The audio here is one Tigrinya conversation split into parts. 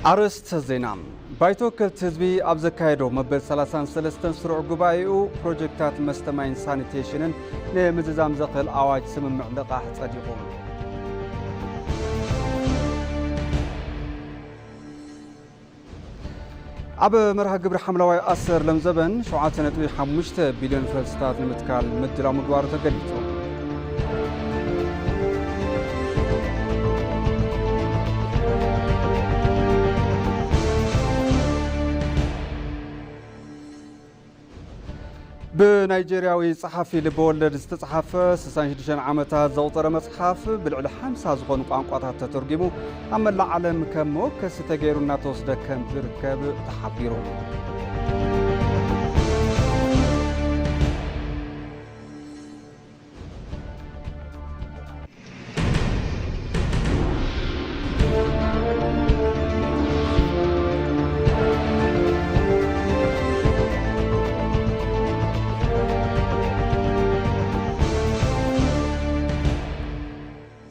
أرست زينام بايتوكل تزبي أبزكايدو مبل 33 سرع قبائيو بروجكتات مستمعين سانيتيشنن نمززام زقل أواج سمم لقاح تصديقون أب مرها قبر حملواي أسر لمزبن شعاتنا توي 5 بليون فلسطات نمتكال مدلا مقوار تقليتو بنيجيرياوي صحفي لبولد استصحف 66 عامታት زوطره مصحف بالعل 50 ዝኮኑ ቋንቋታት ተተርጊሙ ኣብ መላእ ዓለም ከም ሞከስ ተገይሩና ተወስደ ከም ዝርከብ ተሓቢሩ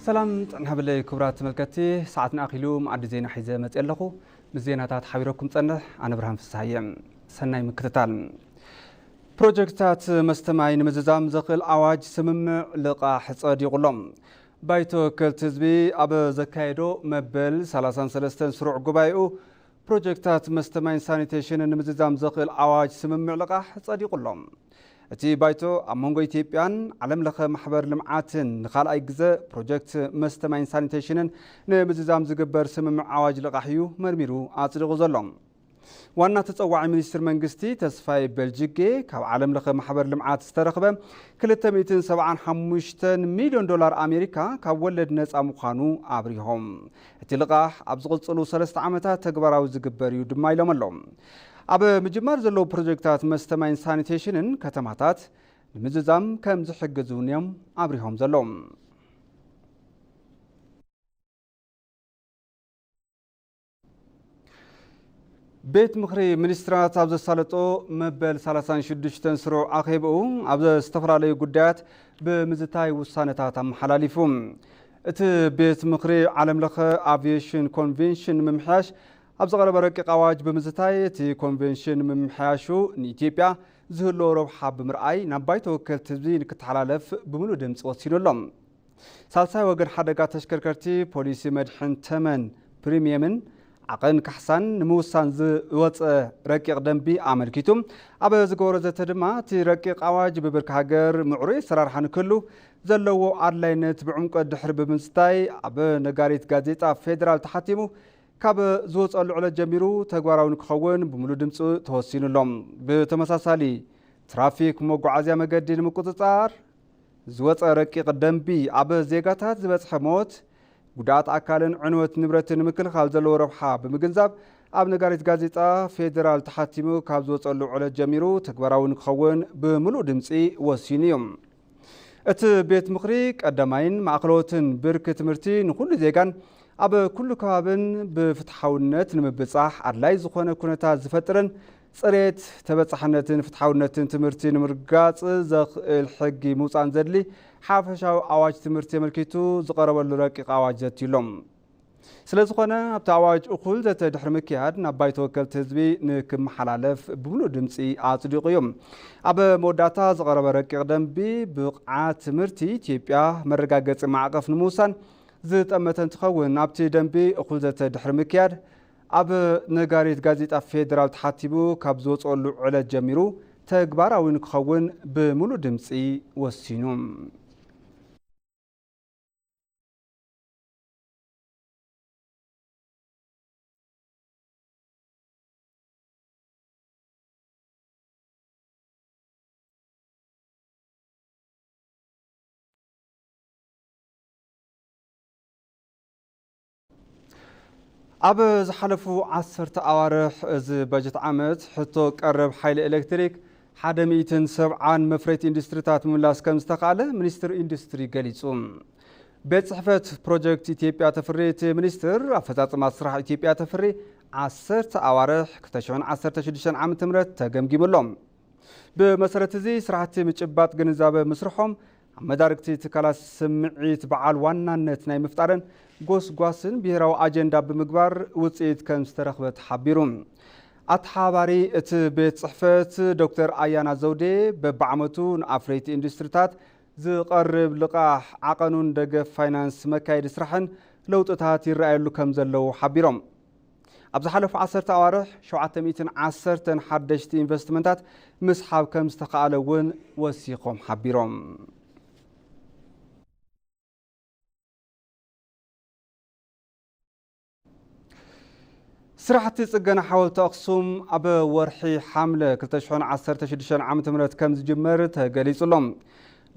سلام نحبل كبرات ملكتي ساعتنا أخيلو معد زينا حيزة متألقو مزيناتات حبيركم تنه أنا برهام في السهيم سناي مكتتال بروجكتات مستمعين مززام زقل عواج سمم لقاح صادي غلوم بايتو كل تزبي أب زكايدو مبل 33 سرع قبايو بروجكتات مستمعين سانيتيشن مززام زقل عواج سمم لقاح صادي غلوم اتي بايتو امونغو ايثيوبيان علم لخ محبر لمعاتن نخالأي جزء بروجكت مستمعين سانيتيشنن نمززام زقبر سمم عواج لقاحيو مرميرو اصدقو زلوم وانا تتصوعي منستر منغستي تسفاي بلجيكي كاب عالم لخ محبر لمعات استرخبه 275 مليون دولار امريكا كاب ولد نصا مخانو ابريهم اتي لقاح ابزقصلو 3 عامታት تግባራዊ ዝግበር እዩ ድማ ኢሎምሎም أب مجمار زلو بروجكتات مستمعين سانيتيشنن كتماتات المززام كم زحجزون يوم عبرهم زلوم بيت مخري منسترات عبد السالطو مبل 36 سرو عقيبو عبد استفرالي قدات بمزتاي وسانتات محلاليفوم ات بيت مخري عالم لخ افيشن كونفنشن ممحاش أبز غرب رقيق أواج بمزتاية كونفنشن ممحاشو نيتيبيا زهلو روحا بمرأي نباي توكل تزبين كتحلالف بملو دمس وصيلو لهم سالساي وقر حدقا تشكركرتي بوليسي مدحن تمن بريميمن عقن كحسان نموسان زوات رقيق دنبي عمل كيتوم أبز غورزة تدما تي رقيق أواج ببرك هاجر معري سرارحان كلو زلو عدلاينت بعمق الدحر بمزتاي أب نقاريت غازيتا فيدرال تحتيمو كاب زوج العلا جميرو تجوارون كخون بملو دمس توصين لهم بتمساسالي ترافيك مقعزيا مقدين مقطار زوج رقيق دنبي عب زيغاتات زبط حموت قدات أكالن عنوة نبرة مكل خالزلو ربحا بمجنزاب أب نقاريت غازيتا فيدرال تحتيمو كاب زوج العلا جميرو تجوارون كخون بملو دمس وصينيوم ات بيت مخريك قدامين معقلوتن بركة مرتين كل زيغان أب كل كابن بفتحاونات نمبصح عدلاي زخونه كونتا زفترن صريت تبصحنتن فتحاونتن تمرتين مرقاص زخ الحقي موصان زدلي حافشاو اواج تمرتي ملكيتو زقربل رقيق اواج زتيلوم سلازخونه ابتا اواج اقول ذات دحر مكياد نباي توكل تزبي نكم حلالف بملو دمصي اصدقيوم اب موداتا زقرب رقيق دنبي بقعه تمرتي اثيوبيا مرغاغص معقف نموسان زت أمتن تخون نبتي دنبي أقول ذات دحر مكياد أب نقاريت غازيتا فيدرال تحتيبو كابزوت أولو على جميرو تقبارا وين كخون بملو دمسي وسينوم أب زحلفو 10 أوارح از بجت عامت حتى قرب حيل إلكتريك حدا 170 مفريت اندستريتات ملاس كم استقاله منستر اندستري قليصوم بيت صحفة بروجكت إثيوبيا تفريت منستر أفتات مسرح إثيوبيا تفري 10 أوارح كتشون 16 عام تمرت تقمقيم لهم بمسارة زي سرعتي متشبات جنزابة مسرحهم مداركتي تكالاس سمعيت بعال وانانت ناي مفتارن ጎስጓስን ብሔራዊ አጀንዳ ብምግባር ውጽኢት ከም ዝተረኽበት ሓቢሮም ኣተሓባሪ እቲ ቤት ጽሕፈት ዶክተር ኣያና ዘውዴ በብዓመቱ ንኣፍረይቲ ኢንዱስትሪታት ዝቐርብ ልቃሕ ዓቐኑን ደገፍ ፋይናንስ መካየዲ ስራሕን ለውጥታት ይረኣየሉ ከም ዘለው ሓቢሮም ኣብ ዝሓለፉ 10 ኣዋርሕ 710 ሓደሽቲ ኢንቨስትመንታት ምስሓብ ከም ዝተኻኣለ እውን ወሲኾም ሓቢሮም ስራሕቲ ጽገና ሓወልቲ ኣክሱም ኣብ ወርሒ ሓምለ 2016 ዓ.ም ከም ዝጅመር ተገሊጹሎም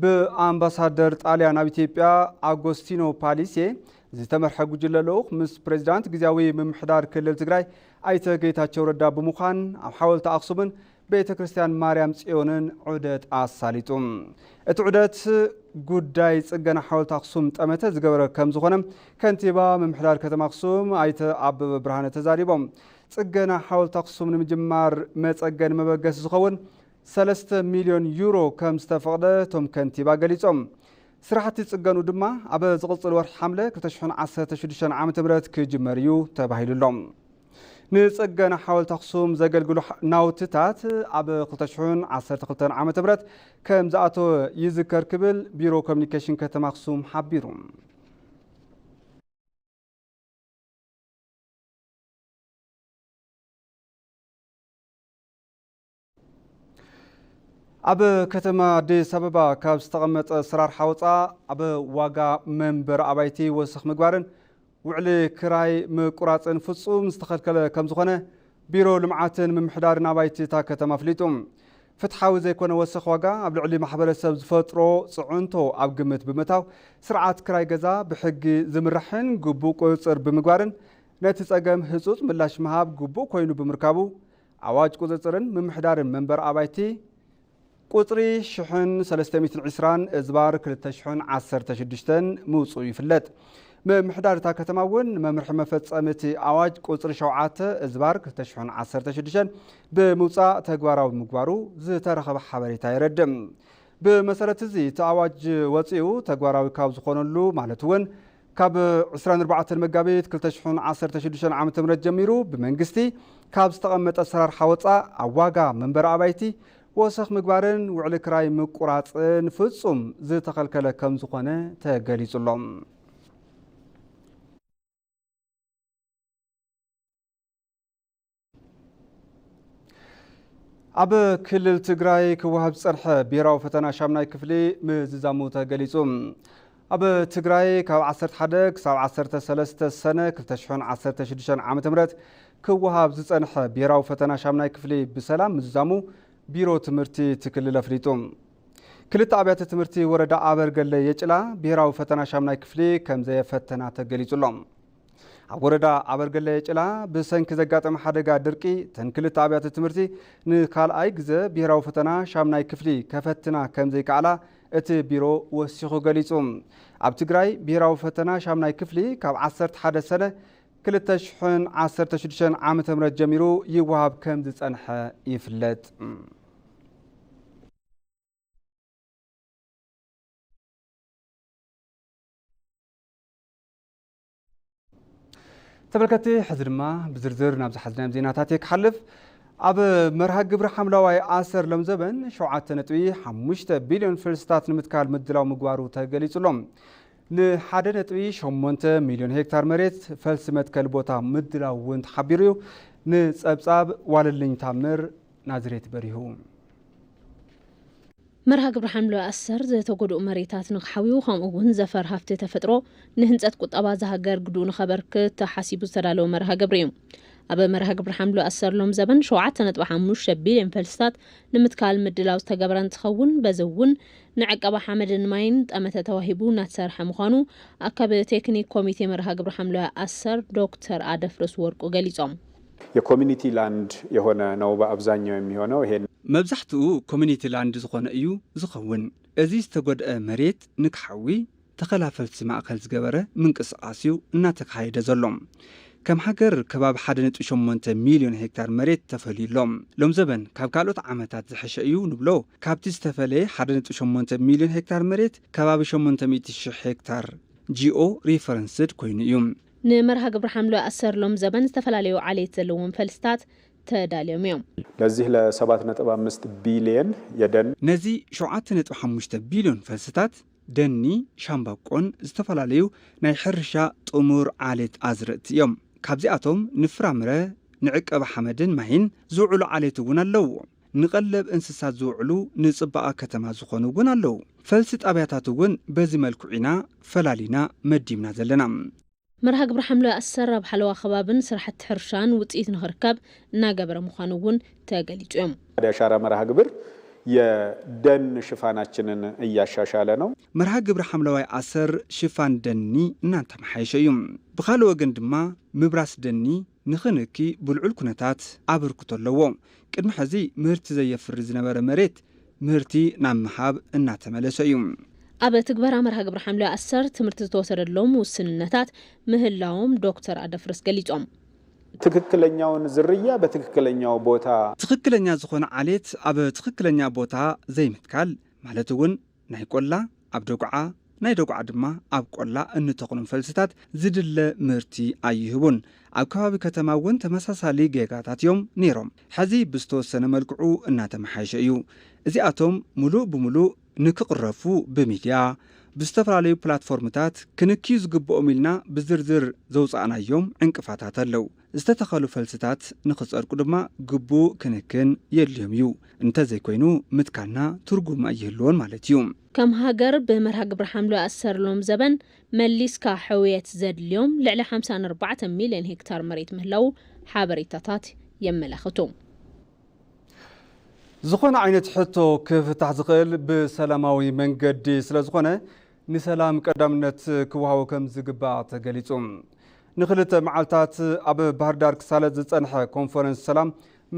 ብኣምባሳደር ጣልያን ኣብ ኢትዮጵያ ኣጎስቲኖ ፓሊሴ ዝተመርሐ ጉጅለ ልኡኽ ምስ ፕሬዚዳንት ግዚያዊ ምምሕዳር ክልል ትግራይ ኣይተ ጌታቸው ረዳ ብምዃን ኣብ ሓወልቲ ኣክሱምን ቤተ ክርስቲያን ማርያም ጽዮንን ዑደት ኣሳሊጡ እቲ ዑደት ጉዳይ ጽገና ሓወልቲ ኣክሱም ጠመተ ዝገበረ ከም ዝኾነ ከንቲባ ምምሕዳር ከተማ ኣክሱም ኣይተ ኣበበ ብርሃነ ተዛሪቦም ጽገና ሓወልቲ ኣክሱም ንምጅማር መጸገን መበገስ ዝኸውን 3 ሚልዮን ዩሮ ከም ዝተፈቕደ ቶም ከንቲባ ገሊጾም ስራሕቲ ጽገኑ ድማ ኣብ ዝቕጽል ወርሒ ሓምለ 2016 ዓ.ም ክጅመር እዩ ተባሂሉሎም ንጽገና ሓወልቲ ኣክሱም ዘገልግሉ ናውትታት ኣብ 2012 ዓ.ም ከም ዝኣተወ ይዝከር ክብል ቢሮ ኮሚኒኬሽን ከተማ ኣክሱም ሓቢሩ ኣብ ከተማ አዲስ አበባ ካብ ዝተቐመጠ ስራር ሓወፃ ኣብ ዋጋ መንበር ኣባይቲ ወስኽ ምግባርን ውዕሊ ክራይ ምቁራፅን ፍጹም ዝተኸልከለ ከም ዝኾነ ቢሮ ልምዓትን ምምሕዳርን ኣባይቲ እታ ከተማ ኣፍሊጡ ፍትሓዊ ዘይኮነ ወስኽ ዋጋ ኣብ ልዕሊ ማሕበረሰብ ዝፈጥሮ ጽዑንቶ ኣብ ግምት ብምታው ስርዓት ክራይ ገዛ ብሕጊ ዝምራሕን ግቡእ ቁፅፅር ብምግባርን ነቲ ጸገም ህጹጽ ምላሽ ምሃብ ግቡእ ኮይኑ ብምርካቡ ኣዋጅ ቁፅፅርን ምምሕዳርን መንበር ኣባይቲ ቁጥሪ 320 እዝባር 2016 ምውፁ ይፍለጥ ምምሕዳር እታ ከተማ እውን መምርሒ መፈጸምቲ ኣዋጅ ቁጥሪ 7 እዝባር 2016 ብምውፃእ ተግባራዊ ምግባሩ ዝተረኸበ ሓበሬታ ይረድም ብመሰረት እዚ እቲ ኣዋጅ ወፂኡ ተግባራዊ ካብ ዝኾነሉ ማለት እውን ካብ 24 መጋቢት 2016 ዓ.ም ጀሚሩ ብመንግስቲ ካብ ዝተቐመጠ ስራር ሓወፃ ኣብ ዋጋ መንበር ኣባይቲ ወሰኽ ምግባርን ውዕሊ ክራይ ምቁራፅን ፍጹም ዝተኸልከለ ከም ዝኾነ ተገሊጹሎም ኣብ ክልል ትግራይ ክወሃብ ዝጸንሐ ብሔራዊ ፈተና ሻምናይ ክፍሊ ምዝዛሙ ተገሊጹ ኣብ ትግራይ ካብ 11 ክሳብ 13 ሰነ 2016 ዓ.ም ክወሃብ ዝጸንሐ ብሔራዊ ፈተና ሻምናይ ክፍሊ ብሰላም ምዝዛሙ ቢሮ ትምህርቲ ትክልል ኣፍሊጡ ክልተ ኣብያተ ትምህርቲ ወረዳ ኣበርገለ የጭላ ብሔራዊ ፈተና ሻምናይ ክፍሊ ከም ዘየፈተና ተገሊጹሎም ኣብ ወረዳ ኣበርገለ የጭላ ብሰንኪ ዘጋጠመ ሓደጋ ድርቂ ተን ክልተ ኣብያተ ትምህርቲ ንካልኣይ ግዜ ብሔራዊ ፈተና ሻምናይ ክፍሊ ከፈትና ከም ዘይከኣላ እቲ ቢሮ ወሲኹ ገሊጹ ኣብ ትግራይ ብሔራዊ ፈተና ሻምናይ ክፍሊ ካብ 11 ሰነ 2016 ዓ.ም ጀሚሩ ይወሃብ ከም ዝጸንሐ ይፍለጥ ተበልከቲ ሕዚ ድማ ብዝርዝር ናብ ዝሓዝናዮም ዜናታት ክሓልፍ ኣብ መርሃ ግብሪ ሓምለዋይ ኣሰር ሎም ዘበን 7.5 ቢልዮን ፍልስታት ንምትካል ምድላው ምግባሩ ተገሊጹሎም ን1.8 ሚልዮን ሄክታር መሬት ፈልሲ መትከል ቦታ ምድላው እውን ተሓቢሩ እዩ ንጸብጻብ ዋልልኝ ታምር ናዝሬት በሪሁ መርሃ ግብሪ ሓምለዋይ ኣሰር ዝተጎድኡ መሬታት ንኽሓዊኡ ከምኡውን ዘፈር ሃፍቲ ተፈጥሮ ንህንፀት ቁጠባ ዝሃገር ግድኡ ንኸበርክት ተሓሲቡ ዝተዳለወ መርሃ ግብሪ እዩ ኣብ መርሃ ግብሪ ሓምለዋይ ኣሰር ሎም ዘበን 7.5 ቢልዮን ፈልስታት ንምትካል ምድላው ዝተገበረ እንትኸውን በዚ እውን ንዕቀባ ሓመድን ማይን ጠመተ ተዋሂቡ እናተሰርሐ ምዃኑ ኣካብ ቴክኒክ ኮሚቴ መርሃ ግብሪ ሓምለዋይ ኣሰር ዶክተር አደፍርስ ወርቁ ገሊጾም የኮሚኒቲ ላንድ የሆነ ነው በአብዛኛው የሚሆነው ይሄን መብዛሕትኡ ኮሚኒቲ ላንድ ዝኾነ እዩ ዝኸውን እዚ ዝተጎድአ መሬት ንክሓዊ ተኸላፈልቲ ማእከል ዝገበረ ምንቅስቃስ እዩ እናተካየደ ዘሎ كم حجر كباب حدنت شمونت مليون هكتار مريت تفليلهم لوم زبن كاب كالوت عامتات زحشيو نبلو كابت استفلي حدنت شمونت مليون هكتار مريت كباب شمونت 100,000 هكتار جيو ريفرنسد كوينيوم نمرها قبر حملو أسر لوم زبن استفلاليو عليه تلوم فلستات تداليوم يوم لذيه ل 7.5 بليون يدن نزي 7.5 بليون فلستات دني شامباقون استفلاليو ناي حرشا طمور عاليت أزرت يوم كابزياتهم نفرامره نعقب حمدن ماهين زوعلو عاليت ونالو نقلب انسسات زوعلو نصبقا كتما زخونو ونالو فلسط أبياتاتو ون بزي ملكوعنا فلالينا مديمنا زلنا مرها قبر حملو أسر بحلوة خبابن سرحة حرشان وطئيت نخركب نا قبر مخانوون تاقليج يوم هذا شارع مرها قبر የደን ሽፋናችንን እያሻሻለ ነው መርሃ ግብረ ሐምለዋይ አሰር ሽፋን ደኒ እናንተ ማሐይሸዩም በኻለ ወገን ድማ ምብራስ ደኒ ንኽንኪ ብልዑል ኩነታት አብርክቶለዎ ቅድሚ ሕዚ ምህርቲ ዘየፍር ዝነበረ መሬት ምህርቲ ናብ ምሃብ እናተመለሰዩም አበ ትግበራ መርሃ ግብረ ሐምለዋይ አሰር ትምህርት ተወሰደሎም ውስንነታት ምህላውም ዶክተር አደፍርስ ገሊጾም ትክክለኛውን ዝርያ በትክክለኛው ቦታ ትክክለኛ ዝኾነ ዓሌት አበ ትክክለኛ ቦታ ዘይምትካል ማለት እውን ናይ ቆላ ኣብ ደጉዓ ናይ ደጉዓ ድማ ኣብ ቆላ እንተኾኑ ፈልስታት ዝድለ ምህርቲ ኣይህቡን ኣብ ከባቢ ከተማ እውን ተመሳሳሊ ጌጋታት እዮም ነይሮም ሕዚ ብዝተወሰነ መልክዑ እናተመሓየሸ እዩ እዚኣቶም ሙሉእ ብሙሉእ ንክቕረፉ ብሚድያ ብዝተፈላለዩ ፕላትፎርምታት ክንኪዩ ዝግብኦም ኢልና ብዝርዝር ዘውፃእናዮም ዕንቅፋታት ኣለው ዝተተኸሉ ፈልስታት ንኽፀድቁ ድማ ግቡእ ክንክን የድልዮም እዩ እንተዘይኮይኑ ምትካልና ትርጉም ኣይህልዎን ማለት እዩ ከም ሃገር ብመርሃ ግብረ ሐምለዋይ ኣሰርሎም ዘበን መሊስካ ሕውየት ዘድልዮም ልዕሊ 54 ሚልዮን ሄክታር መሬት ምህላው ሓበሬታታት የመላኽቱ ዝኾነ ዓይነት ሕቶ ክፍታሕ ዝኽእል ብሰላማዊ መንገዲ ስለ ዝኾነ ንሰላም ቀዳምነት ክወሃቦ ከም ዝግባእ ተገሊጹ ንኽልተ መዓልታት ኣብ ባህር ዳር ክሳለጥ ዝጸንሐ ኮንፈረንስ ሰላም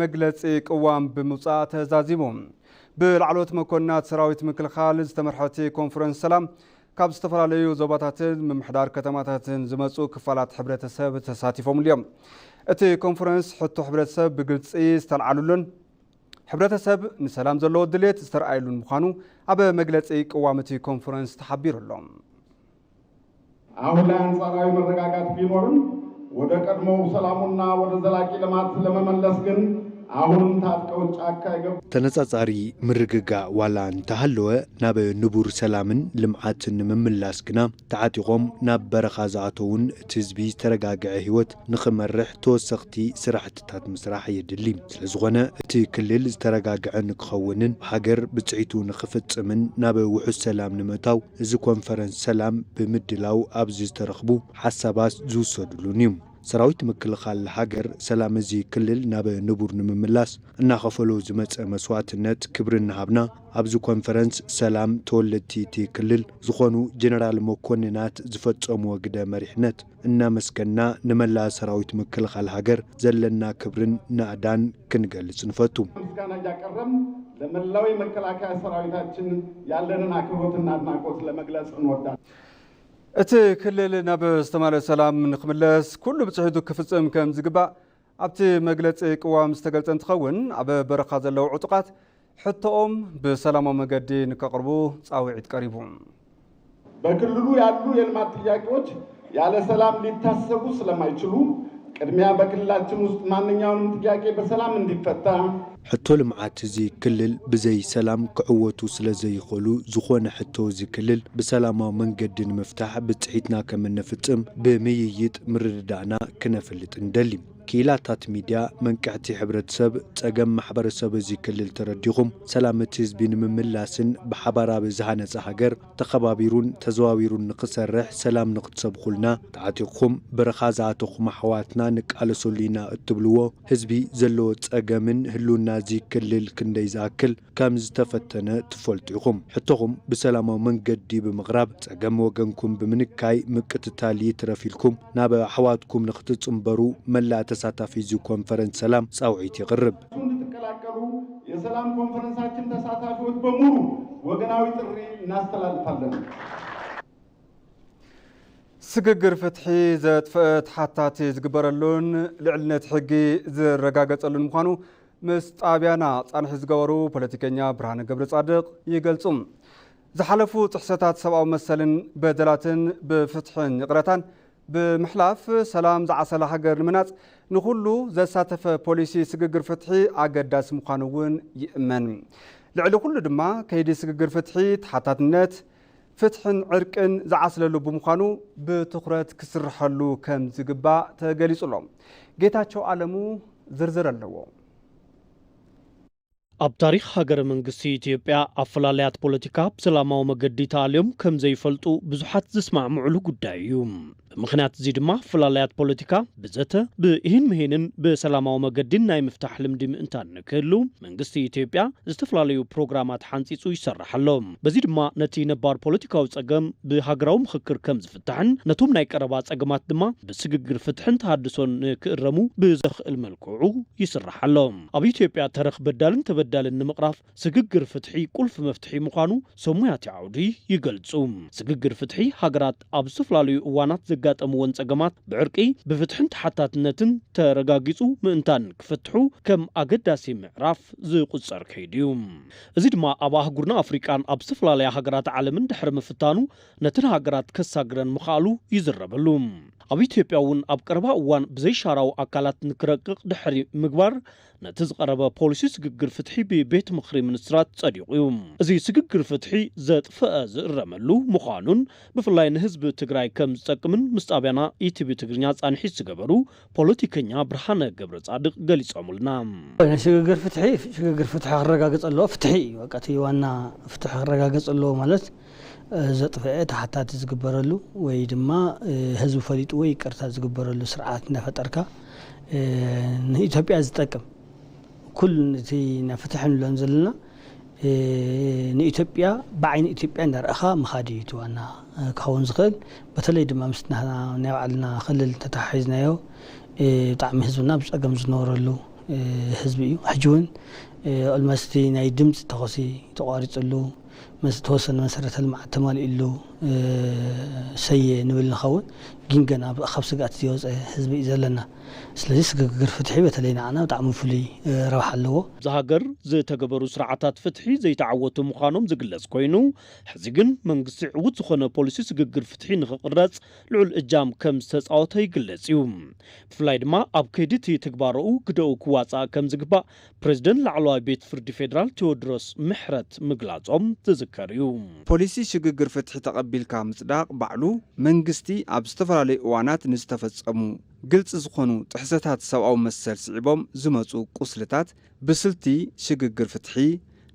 መግለጺ ቅዋም ብምውፃእ ተዛዚሙ ብላዕሎት መኮንናት ሰራዊት ምክልኻል ዝተመርሐቲ ኮንፈረንስ ሰላም ካብ ዝተፈላለዩ ዞባታትን ምምሕዳር ከተማታትን ዝመጹ ክፋላት ሕብረተሰብ ተሳቲፎም እዮም እቲ ኮንፈረንስ ሕቶ ሕብረተሰብ ብግልጺ ዝተልዓሉሉን ሕብረተሰብ ንሰላም ዘለዎ ድሌት ዝተረኣየሉን ምዃኑ ኣብ መግለጺ ቅዋምቲ ኮንፈረንስ ተሓቢሩሎም አሁን ላይ አንጻራዊ መረጋጋት ቢኖርም ወደ ቀድሞው ሰላሙና ወደ ዘላቂ ልማት ለመመለስ ግን አሁን ታጥቀው ጫካ ይገቡ ተነጻጻሪ ምርግጋ ዋላ እንተሃለወ ናብ ንቡር ሰላምን ልምዓትን ምምላስ ግና ተዓጢቆም ናብ በረኻ ዝኣተውን እቲ ህዝቢ ተረጋግዐ ህይወት ንኽመርሕ ተወሰኽቲ ስራሕትታት ምስራሕ የድሊ ስለዝኾነ እቲ ክልል ዝተረጋግዐ ንክኸውንን ሃገር ብፅዒቱ ንኽፍጽምን ናብ ውሑስ ሰላም ንምእታው እዚ ኮንፈረንስ ሰላም ብምድላው ኣብዚ ዝተረኽቡ ሓሳባት ዝውሰድሉን እዩ ሰራዊት ምክልኻል ሃገር ሰላም እዚ ክልል ናብ ንቡር ንምምላስ እናኸፈሎ ዝመፀ መስዋዕትነት ክብሪ እናሃብና ኣብዚ ኮንፈረንስ ሰላም ተወለድቲ እቲ ክልል ዝኾኑ ጀነራል መኮንናት ዝፈጸምዎ ግደ መሪሕነት እናመስገና ንመላ ሰራዊት ምክልኻል ሃገር ዘለና ክብርን ናዕዳን ክንገልጽ ንፈቱ ምስጋና እያቀረብን ለመላው የመከላከያ ሰራዊታችን ያለንን አክብሮትና አድናቆት ለመግለጽ እንወዳለን እቲ ክልል ናብ ዝተማለ ሰላም ንኽምለስ ኩሉ ብፅሒቱ ክፍጽም ከም ዝግባእ ኣብቲ መግለጺ ቅዋም ዝተገልጸ እንትኸውን ኣብ በረኻ ዘለዉ ዕጡቃት ሕቶኦም በሰላማዊ መንገዲ ንከቅርቡ ጻውዒት ቀሪቡ በክልሉ ያሉ የልማት ጥያቄዎች ያለ ሰላም ሊታሰቡ ስለማይችሉ ቅድሚያ በክልላችን ውስጥ ማንኛውንም ጥያቄ በሰላም እንዲፈታ ሕቶ ልምዓት እዚ ክልል ብዘይ ሰላም ክዕወቱ ስለዘይኽእሉ ዝኾነ ሕቶ እዚ ክልል ብሰላማዊ መንገዲ ንምፍታሕ ብፅሒትና ከም እንፍጽም ብምይይጥ ምርድዳእና ክነፍልጥ እንደሊ كيلاتات ميديا منكعتي حبرتسب تساقم محبرسب زي كلل ترديهم سلامة هزبين مملاسن بحبارا بزهانة هاجر تخبابيرون تزواويرون نقصرح سلام نقتصب خلنا تعاتيقهم برخازاتهم حواتنا نكال سولينا التبلوه هزبي زلو تساقمن هلونا زي كلل كندي زاكل كامز تفتنا تفولتيهم حتوهم بسلامة من قدي بمغرب تساقم وقنكم بمنكاي مكتتالي ترافيلكم نابا حواتكم نقتصنبرو ملا ተሳታፊ ዚ ኮንፈረንስ ሰላም ጻውዒት ይቅርብ እንድትቀላቀሉ የሰላም ኮንፈረንሳችን ተሳታፊዎች በሙሉ ወገናዊ ጥሪ እናስተላልፋለን። سججر فتحي ذات فتحات زجبرلون لعلنة حقي زرجاجة المخانو مستعبيانا عن حزجورو بوليتيكينيا برهان قبل صادق يقلصم زحلفوا تحسيتات سبعة مثلا بدلاتن بفتحن قرتان بمحلاف سلام زعسل حجر المنات نقولو ذا ساتف بوليسي سججر فتحي عقداس مخانوون يأمن لعل كل دما كيدي سججر فتحي تحتات النت فتحن عرقن زعسللو بمخانو بتخرت كسرحلو كم زقبا تقليص لهم ጌታቸው አለሙ ዝርዝር አለው ኣብ ታሪክ ሃገረ መንግስቲ ኢትዮጵያ ኣፈላልያት ፖለቲካ ብሰላማዊ መገዲ ተኣልዮም ከም ዘይፈልጡ ብዙሓት ዝስማዕምዑሉ ጉዳይ እዩ ምክንያት እዚ ድማ ኣፈላልያት ፖለቲካ ብዘተ ብኢህን ምህንን ብሰላማዊ መገዲ ናይ ምፍታሕ ልምዲ ምእንታን ንክህሉ መንግስቲ ኢትዮጵያ ዝተፈላለዩ ፕሮግራማት ሓንፂፁ ይሰርሓሎም በዚ ድማ ነቲ ነባር ፖለቲካዊ ፀገም ብሃገራዊ ምክክር ከም ዝፍታሕን ነቶም ናይ ቀረባ ፀገማት ድማ ብስግግር ፍትሕን ተሃድሶን ንክእረሙ ብዘኽእል መልክዑ ይስራሓሎም ኣብ ኢትዮጵያ ተረኽ በዳልን ተበዳልን ንምቕራፍ ስግግር ፍትሒ ቁልፍ መፍትሒ ምዃኑ ሰሙያት ዓውዲ ይገልጹ ስግግር ፍትሒ ሃገራት ኣብ ዝተፈላለዩ እዋናት زقاتمون ፀገማት ብዕርቂ ብፍትሕን ተሓታትነትን ተረጋጊጹ ምእንታን ክፈትሑ ከም ኣገዳሲ ምዕራፍ ዝቁጸር ከይዲ እዩ እዚ ድማ ኣብ ኣህጉርና ኣፍሪቃን ኣብ ዝተፈላለዩ ሃገራት ዓለምን ድሕሪ ምፍታኑ ነተን ሃገራት ከሳግረን ምኻሉ ይዝረበሉ ኣብ ኢትዮጵያ እውን ኣብ ቀረባ እዋን ብዘይሻራው ኣካላት ንክረቅቕ ድሕሪ ምግባር ነቲ ዝቐረበ ፖሊሲ ስግግር ፍትሒ ብቤት ምክሪ ሚኒስትራት ጸዲቑ እዩ እዚ ስግግር ፍትሒ ዘጥፍአ ዝእረመሉ ምዃኑን ብፍላይ ንህዝቢ ትግራይ ከም ዝጠቅምን ምስጣብያና ኢቲቪ ትግርኛ ጻንሒት ዝገበሩ ፖለቲከኛ ብርሃነ ገብረ ጻድቅ ገሊጾሙልና ስግግር ፍትሒ ክረጋገጸሎ ፍትሒ ወቀቲ ዋና ፍትሒ ክረጋገጸሎ ማለት ዘጥፍአ ተሓታት ዝግበረሉ ወይ ድማ ህዝቢ ፈሊጡ ወይ ቅርታ ዝግበረሉ ስርዓት እናፈጠርካ ንኢትዮጵያ ዝጠቅም ኩል ነቲ ናፍትሕን ለን ዘለና ንኢትዮጵያ بعين ኢትዮጵያ እንዳርአኻ መኻዲቱ ዋና ካውን ዝኽእል በተለይ ድማ ምስና ናይ ባዕልና ክልል ተታሒዝናዮ ጣዕሚ ህዝብና ብፀገም ዝነበረሉ ህዝቢ እዩ ሕጂውን ኦልሞስት ናይ ድምፅ ተኸሲ ተቋሪፅሉ ተወሰነ መሰረተ ልምዓት ተማሊኡሉ ሰየ ንብል ንኸውን ግን ገና ካብ ስጋት ዝወፀ ህዝቢ እዩ ዘለና ስለዚ ስግግር ፍትሒ በተለይ ንዓና ብጣዕሚ ፍሉይ ረብሓ ኣለዎ ዝሃገር ዝተገበሩ ስርዓታት ፍትሒ ዘይተዓወቱ ምዃኖም ዝግለጽ ኮይኑ ሕዚ ግን መንግስቲ ዕውት ዝኾነ ፖሊሲ ስግግር ፍትሒ ንኽቕረጽ ልዑል እጃም ከም ዝተፃወተ ይግለጽ እዩ ብፍላይ ድማ ኣብ ከይዲ እቲ ትግባርኡ ግደኡ ክዋፃእ ከም ዝግባእ ፕሬዚደንት ላዕለዋይ ቤት ፍርዲ ፌደራል ቴዎድሮስ ምሕረት ምግላጾም ዝዝከር እዩ ፖሊሲ ሽግግር ፍትሒ ተቐቢልካ ምጽዳቕ ባዕሉ መንግስቲ ኣብ ዝተፈላለዩ እዋናት ንዝተፈጸሙ ግልጽ ዝኾኑ ጥሕሰታት ሰብኣዊ መሰል ስዒቦም ዝመፁ ቁስልታት ብስልቲ ሽግግር ፍትሒ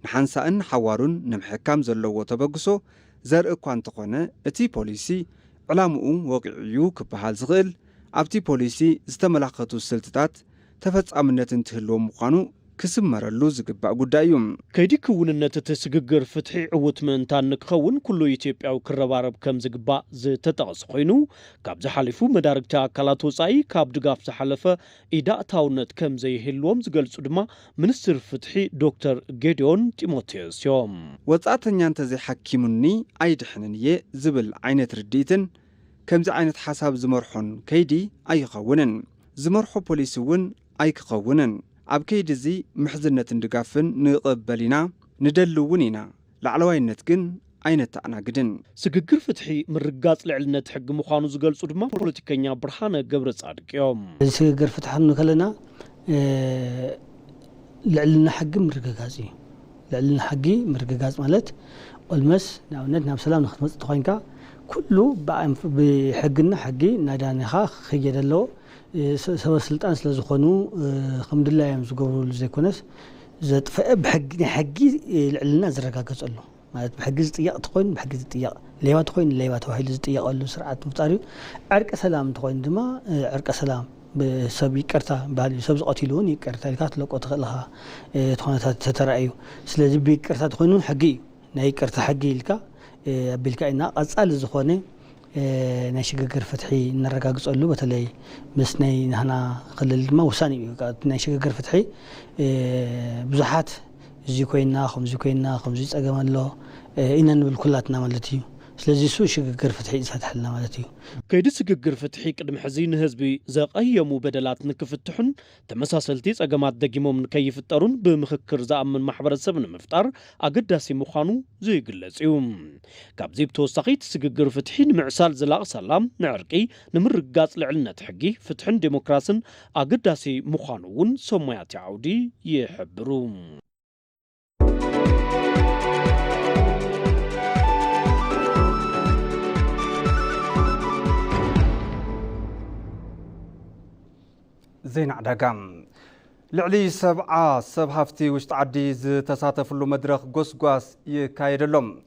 ንሓንሳእን ሓዋሩን ንምሕካም ዘለዎ ተበግሶ ዘርኢ እኳ እንተኾነ እቲ ፖሊሲ ዕላምኡ ወቂዕዩ ክበሃል ዝኽእል ኣብቲ ፖሊሲ ዝተመላኸቱ ስልትታት ተፈጻምነት እንትህልዎ ምዃኑ ክስመረሉ ዝግባእ ጉዳይ እዩ ከይዲ ክውንነት እቲ ስግግር ፍትሒ ዕውት ምእንታን ንክኸውን ኩሉ ኢትዮጵያዊ ክረባረብ ከም ዝግባእ ዝተጠቐሰ ኮይኑ ካብ ዝሓሊፉ መዳርግቲ ኣካላት ወፃኢ ካብ ድጋፍ ዝሓለፈ ኢዳእታውነት ከም ዘይህልዎም ዝገልጹ ድማ ሚኒስትር ፍትሒ ዶክተር ጌዲዮን ጢሞቴዎስ እዮም ወጻእተኛ እንተዘይሓኪሙኒ ኣይድሕንን እየ ዝብል ዓይነት ርድኢትን ከምዚ ዓይነት ሓሳብ ዝመርሖን ከይዲ ኣይኸውንን ዝመርሖ ፖሊሲ እውን ኣይክኸውንን ኣብ ከይዲ እዚ ምሕዝነትን ድጋፍን ንቕበል ኢና ንደልውን ኢና ላዕለዋይነት ግን ኣይነተኣናግድን ስግግር ፍትሒ ምርጋጽ ልዕልነት ሕጊ ምዃኑ ዝገልጹ ድማ ፖለቲከኛ ብርሃነ ገብረ ጻድቅ እዮም ስግግር ፍትሒ ንከለና ልዕልና ሕጊ ምርግጋጽ እዩ ልዕልና ሕጊ ምርግጋጽ ማለት ኦልመስ ንኣብነት ናብ ሰላም ንክትመጽእ ተኮይንካ ኩሉ ብሕግና ሕጊ ናዳኒኻ ክኸይድ ኣለዎ ሰበ ስልጣን ስለ ዝኾኑ ከም ድላዮም ዝገብሩሉ ዘይኮነስ ዘጥፍአ ብሕጊ ናይ ሕጊ ልዕልና ዝረጋገጸሉ ማለት ብሕጊ ዝጥየቕ ተኮይኑ ብሕጊ ዝጥየቕ ሌባ ተኮይኑ ሌባ ተባሂሉ ዝጥየቐሉ ስርዓት ምፍጣር እዩ ዕርቀ ሰላም ተኮይኑ ድማ ዕርቀ ሰላም ሰብ ይቅርታ ባህል ሰብ ዝቀትሉ እውን ይቅርታ ኢልካ ትለቆ ትኽእል ኢኻ ተኾነታት ተተራእዩ ስለዚ ብይቅርታ ተኮይኑ ሕጊ ናይ ይቅርታ ሕጊ ኢልካ ኣቢልካ ኢና ቀጻሊ ዝኾነ ናይ ሽግግር ፍትሒ እናረጋግጸሉ በተለይ ምስ ናይ ንህና ክልል ድማ ውሳኔ እዩ ናይ ሽግግር ፍትሒ ብዙሓት እዚ ኮይና ከምዚ ፀገም ኣሎ ኢና ንብል ኩላትና ማለት እዩ ስለዚህ ሱ ሽግግር ፍትሒ ይሳትሐልና ማለት እዩ ከይዲ ሽግግር ፍትሒ ቅድሚ ሕዚ ንህዝቢ ዘቀየሙ በደላት ንክፍትሑን ተመሳሰልቲ ጸገማት ደጊሞም ንከይፍጠሩን ብምክክር ዝኣምን ማሕበረሰብ ንምፍጣር ኣገዳሲ ምዃኑ ዝግለጽ እዩ ካብዚ ብተወሳኺ ሽግግር ፍትሒ ንምዕሳል ዘላቕ ሰላም ንዕርቂ ንምርጋጽ ልዕልነት ሕጊ ፍትሕን ዲሞክራስን ኣገዳሲ ምዃኑ እውን ሰሙያት ዓውዲ ይሕብሩ زين عداقام لعلي 7 سب هافتي وشت عدي زتساتف له مدرخ غوسغواس يكايد لهم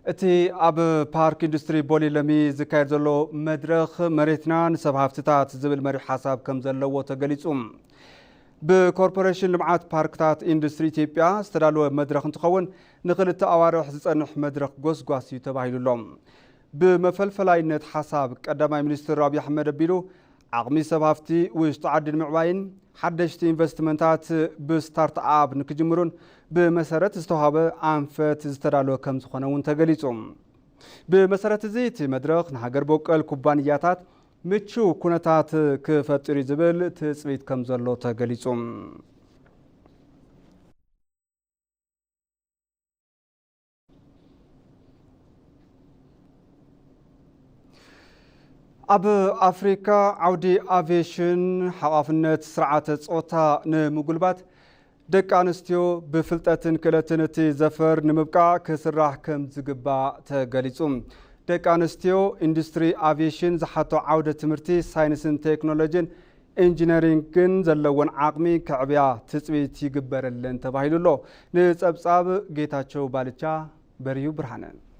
اتي اب بارك اندستري بولي لمي زكايد زلو مدرخ مريتنا سب هافتات زبل مري حساب كم زلو تغليصوم بكوربوريشن لمعات باركتات اندستري اثيوبيا استدالو مدرخ انتخون نقلت اوارح زصنح مدرخ غوسغواس يتبايلو لهم بمفلفلاينت حساب قداماي منستر رابي احمد بيلو عقمي سبافتي ويستعد المعواين حدشت انفستمنتات بستارت اب نكجمرون بمسارات استوهابه انفت استرالو كم زخونون تغليصوم بمسارات زيت مدرخ نهاجر بوقل كوبانياتات مچو كونتات كفطري زبل تصويت كم زلو تغليصوم اب افريكا عودي افيشن حوافنت سرعه صوتا نمغلبات دق انستيو بفلطتن كلتنتي زفر نمبقا كسراح كم زغبا تغليصوم دق انستيو اندستري افيشن زحاتو عوده تمرتي ساينسن تكنولوجين انجينيرينغن زلون عقمي كعبيا تصويت يغبرلن تبايلو نصبصاب ጌታቸው ባልቻ بريو برهانن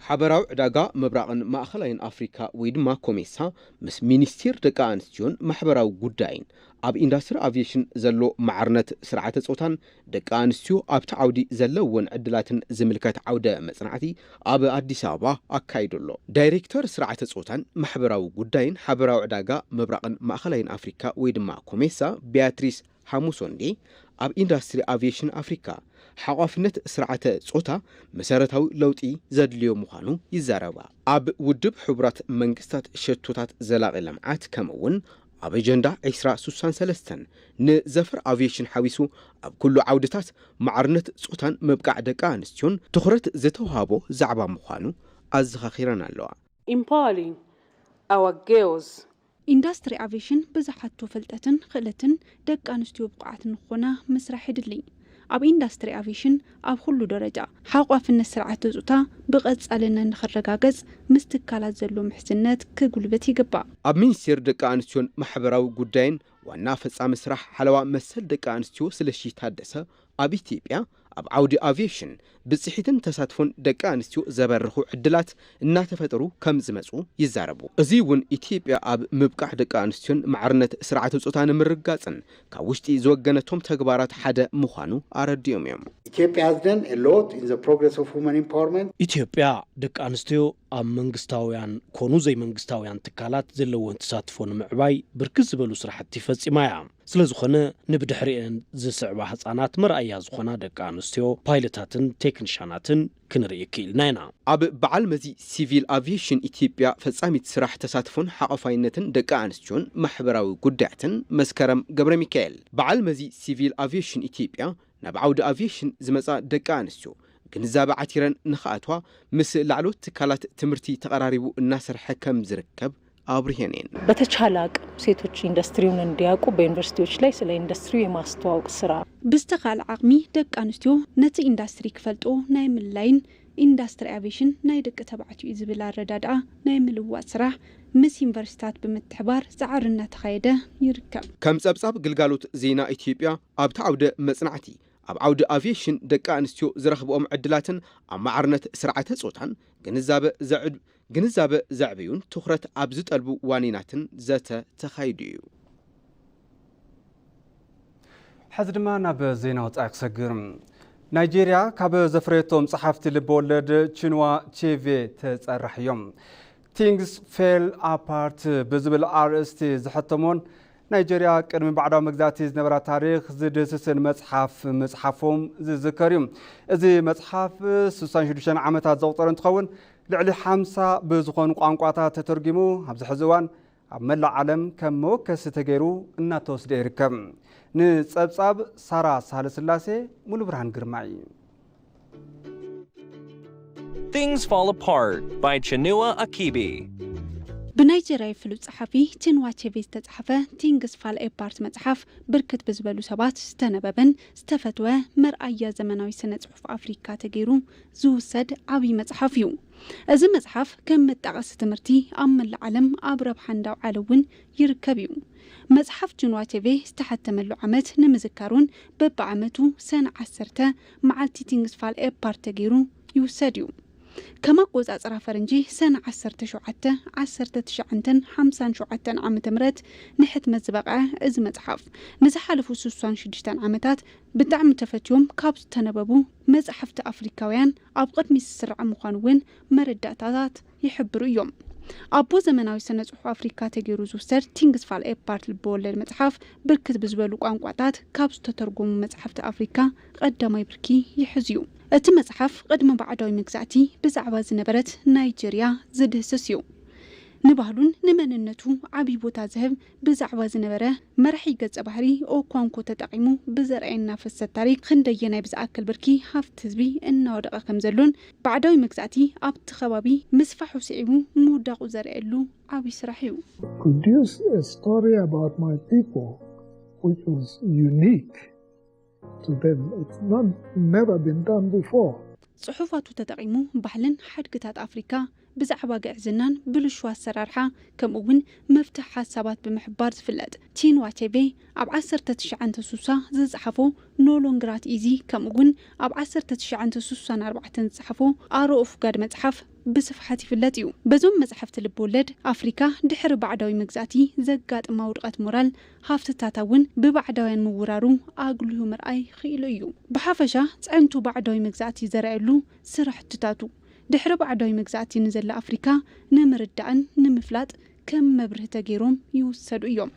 حبراو عداقا مبراقن ماخلاين افريكا ويدما كوميسا مس مينستير دقا انستيون محبراو قداين اب اندستري افيشن زلو معرنت سرعة صوتان دقا انستيو اب تعودي زلوون عدلاتن زملكات عودة مصنعتي اب اديس ابابا اكايدولو دايركتور سرعة صوتان محبراو قداين حبراو عداقا مبراقن ماخلاين افريكا ويدما كوميسا بياتريس حاموسوندي اب اندستري افيشن افريكا حقافنت سرعة صوتا مسارتاو لوطي زدليو مخانو يزاربا اب ودب حبرات منقستات شتوتات زلاق لمعات كمون اب اجندا 2033 نزفر افيشن حويسو اب كل عودتات معرنت صوتان مبقع دقا انستيون تخرت زتوهابو زعبا مخانو ازخاخيرنا اللوا empowering our girls ኢንዱስትሪ አቪዬሽን ብዛሓቱ ፍልጠትን ክእለትን ደቂ አንስትዮ ብቕዓት ንኾና መስራሕ ይድሊ ኣብ ኢንዱስትሪ አቪዬሽን ኣብ ኩሉ ደረጃ ሓቋፍነት ስርዓተ ጾታ ብቐጻልነት ንኽረጋገጽ ምስትካላት ዘሎ ምሕዝነት ክጉልበት ይግባእ ኣብ ሚኒስቴር ደቂ አንስትዮን ማሕበራዊ ጉዳይን ዋና ፈጻሚ ስራሕ ሓለዋ መሰል ደቂ አንስትዮ ስለሺ ታደሰ ኣብ ኢትዮጵያ ኣብ ዓውዲ አቪዬሽን ብጽሒትን ተሳትፎን ደቂ አንስትዮ ዘበርኹ ዕድላት እናተፈጠሩ ከም ዝመጹ ይዛረቡ እዚ እውን ኢትዮጵያ ኣብ ምብቃሕ ደቂ አንስትዮን ማዕርነት ስርዓተ ጾታ ንምርጋጽን ካብ ውሽጢ ዝወገነቶም ተግባራት ሓደ ምዃኑ አረድዮም እዮም Ethiopia has done a lot in the progress of women empowerment ኢትዮጵያ ደቂ አንስትዮ ኣብ መንግስታውያን ኮኑ ዘይመንግስታውያን ትካላት ዘለዎን ተሳትፎን ምዕባይ ብርክት ዝበሉ ስራሕቲ ፈጺማያ ስለዝኾነ ንብድሕሪአን ዝስዕባ ህፃናት መርኣያ ዝኾና ደቂ አንስትዮ ፓይለታትን ቴክኒሻናትን ክንርኢ ክኢልና ኢና ኣብ በዓል መዚ ሲቪል አቪዬሽን ኢትዮጵያ ፈጻሚት ስራሕ ተሳትፎን ሓቐፋይነትን ደቂ አንስትዮን ማሕበራዊ ጉዳያትን መስከረም ገብረ ሚካኤል በዓል መዚ ሲቪል አቪዬሽን ኢትዮጵያ ናብ ዓውዲ አቪዬሽን ዝመጻ ደቂ አንስትዮ ግንዛቤ ዓቲረን ንኽኣትዋ ምስ ላዕሎት ትካላት ትምህርቲ ተቀራሪቡ እናሰርሐ ከም ዝርከብ አብርሄኔን በተቻለ አቅም ሴቶች ኢንዱስትሪውን እንዲያውቁ በዩኒቨርሲቲዎች ላይ ስለ ኢንዱስትሪው የማስተዋወቅ ስራ ብዝተኻል ዓቅሚ ደቂ አንስትዮ ነቲ ኢንዱስትሪ ክፈልጦ ናይ ምላይን ኢንዱስትሪ አቪዬሽን ናይ ደቂ ተባዕትዮ ዝብል አረዳድኣ ናይ ምልዋጥ ስራሕ ምስ ዩኒቨርሲቲታት ብምትሕባር ዛዕር እናተኻየደ ይርከብ ከም ጸብጻብ ግልጋሎት ዜና ኢትዮጵያ ኣብ ተዓውደ መጽናዕቲ ኣብ ዓውዲ አቪዬሽን ደቂ አንስትዮ ዝረኽብኦም ዕድላትን ኣብ ማዕርነት ስርዓተ ጾታን ግንዛበ ዘዕብዩን ትኹረት ኣብ ዝጠልቡ ዋኒናትን ዘተ ተኻይዱ እዩ ሕዚ ድማ ናብ ዜና ወጻኢ ክሰግር ናይጄርያ ካብ ዘፍረየቶም ጸሓፍቲ ልበወለድ ቺንዋ ቼቬ ተጸርሕ እዮም ቲንግስ ፌል አፓርት ብዝብል አርእስቲ ዝሕተሞን ናይጄሪያ ቅድሚ ባዕዳዊ መግዛእቲ ዝነበራ ታሪክ ዝድህስስን መጽሓፎም ዝዝከር እዩ። እዚ መጽሓፍ 66 ዓመታት ዘቑፀረ እንትኸውን ልዕሊ 50 ብዝኾኑ ቋንቋታት ተተርጊሙ ኣብዚ ሕዚ እዋን ኣብ መላእ ዓለም ከም መወከሲ ተገይሩ እናተወስደ ይርከብ። ንጸብጻብ ሳራ ሳህለስላሴ ሙሉ ብርሃን ግርማይ Things Fall Apart by Chinua Achebe. ብናይጀርያ ፍሉጥ ጸሓፊ ቺንዋ አቼቤ ዝተጻሕፈ ቲንግስ ፋል ኤፓርት መጽሓፍ ብርክት ብዝበሉ ሰባት ዝተነበበን ዝተፈትወ መርኣያ ዘመናዊ ስነ ጽሑፍ አፍሪካ ተገይሩ ዝውሰድ ዓብይ መጽሓፍ እዩ። እዚ መጽሓፍ ከም መጣቐሲ ትምህርቲ ኣብ መላእ ዓለም ኣብ ረብሓ እንዳውዓለ እውን ይርከብ እዩ። መጽሓፍ ቺንዋ አቼቤ ዝተሓተመሉ ዓመት ንምዝካሩን በብዓመቱ ሰነ 10 መዓልቲ ቲንግስ ፋል ኤፓርት ተገይሩ ይውሰድ እዩ። كما قوز أزرع فرنجي سنة 1957 عام تمرت نحت مزبقة إز مزحف نزحلفو 66 عامتات بدعم تفتيوم كابس تنببو مزحفة أفريقيان أبقد مسرع مخانوين مرداتات يحبرو يوم أبو زمناوي سنة صحف أفريقيا تجيرو زوستر تينغس فال إبارت البول المتحف بركت بزبالو قانقواتات كابس تترجم متحفة أفريقيا قدام يبركي يحزيو እቲ መጽሓፍ ቅድመ ባዕዳዊ መግዛእቲ ብዛዕባ ዝነበረት ናይጀርያ ዝድህስስዩ ንባህሉን ንመንነቱ ዓብይ ቦታ ዝህብ ብዛዕባ ዝነበረ መራሒ ገጸ ባህሪ ኦኳንኮ ተጠቂሙ ብዘርአና ፍሰት ታሪክ ክንደየናይ ብዝኣክል ብርኪ ሃፍቲ ህዝቢ እናወደቐ ከም ዘሎን ባዕዳዊ መግዛእቲ ኣብቲ ከባቢ ምስፋሕ ውስዒቡ ምውዳቑ ዘርአሉ ዓብይ ስራሕ እዩ produce a story about my people which was unique to them. It's never been done before. صحفاتو تتقيمو بحلن حدقتات أفريكا بزعبا قعزنان بلشوا السرارحة كم أون مفتح حسابات بمحبار زفلت تشينوا أچيبي أب 19 تسوسا ززحفو نولونغرات إيزي كم أون أب 19 تسوسا 4 زحفو آرو أفقاد مزحف بصفحاتي فلاتيو بزوم مزحف تلبولد أفريكا دحر بعداوي مجزاتي زقات مورقات مورال هافتتاتاون ببعداوين مورارو أقلو مرأي خيلو بحافشا تعنتو بعداوي مجزاتي زرعلو سرح تتاتو دحر بعداوي مجزاتي نزل أفريكا نمردان نمفلات كم مبره تغيروم يوسدو يوم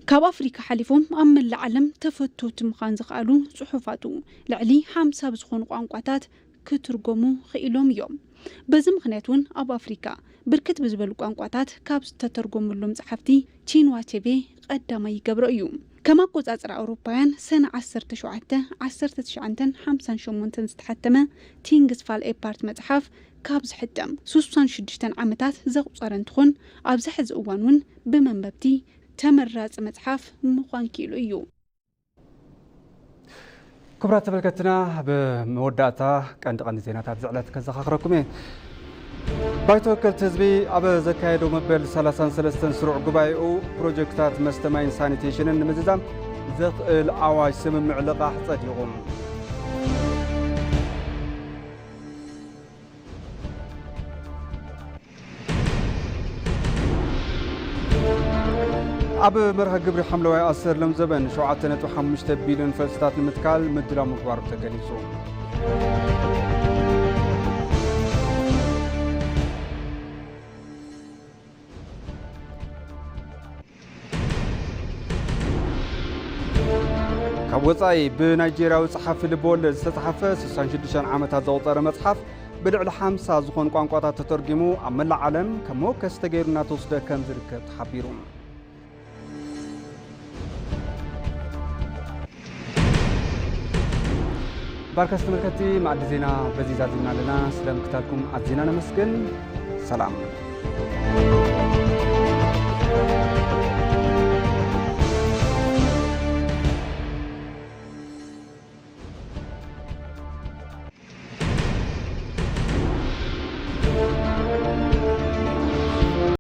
كاب أفريكا حليفهم أما العالم تفتو تمخان زقالو صحفاتو لعلي 50 بزخون قوانقواتات كترجمو خيلوم يوم بزم خناتون أب أفريكا بركت بزبلو قوانقواتات كابس تترجمو اللوم زحفتي تشينوا أچيبي قدما يقبرو يوم كما قوز أزرع أوروبيان سنة 1958 استحتمه تينغس فال إبارت مزحف كابز حدم 66 عامتات زغصرن تخون أبز حز أوانون بمنببتي تمرز متحف مخان كيلو يو كبرات تبلكتنا بموداتا كانت قند زينات زعلت كزخركم بايتو كلت حزبي ابا زكايدو مبل 33 سرع غبايو بروجكتات مستماين سانيتيشن نمززام زقل اواج سممع لقاح صديقهم أب مرها قبري حملة ويأثر لم زبن شوعتنا تحمش تبيلن فلسطات المتكال مدلا مقبار تقليسو كابوصاي بنيجيريا وصحافي لبول استصحفه 66 عامتات زوطره مصحف بلعل 50 زخون قوانقواتات تترجمو أما العالم كموكس تغيرنا توسده كم زركب تحبيرون باركاست مركتي مع الزينة بزيزاتنا لنا سلام كتالكم عزينا نمسكن سلام